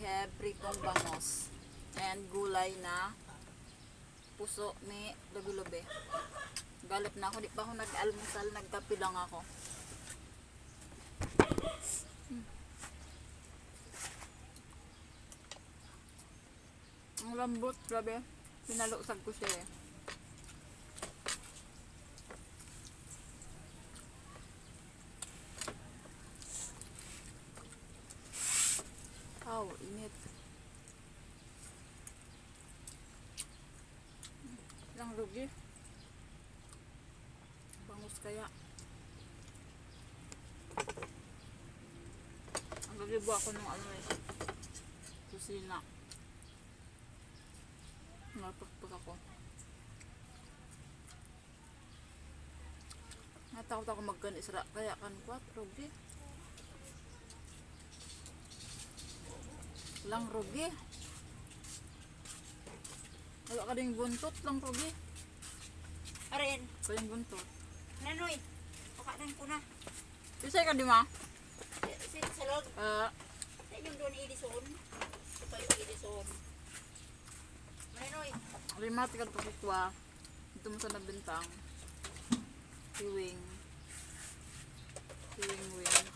have pritong bangos and gulay na puso ni lubi-lubi. Galip na ako, di pa ako nag-almusal, nagkape lang ako. Ang lambot, grabe. Pinalusag ko siya eh. Oh, init. Lang rugi. Bangus kaya. Ang gagibo ako ng ano eh. Kusina. Nagpagpag ako. Natakot ako magkanisra. Kaya kan 4 rugi. Lang rugi. Wala ka ding buntot, lang rugi. Arin, Kayong buntot. nanoy, pakanan ko na. Isay ka di ma? Sa log, Ah, sa inyong doon Edison. Ito yung Edison. Nanoy, rimati ka pakitwa. Ito mo sa nabintang. Hiwing. Hiwing-wing.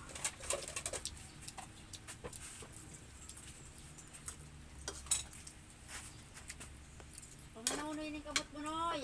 panganaw na yun yung kabot mo, Noy.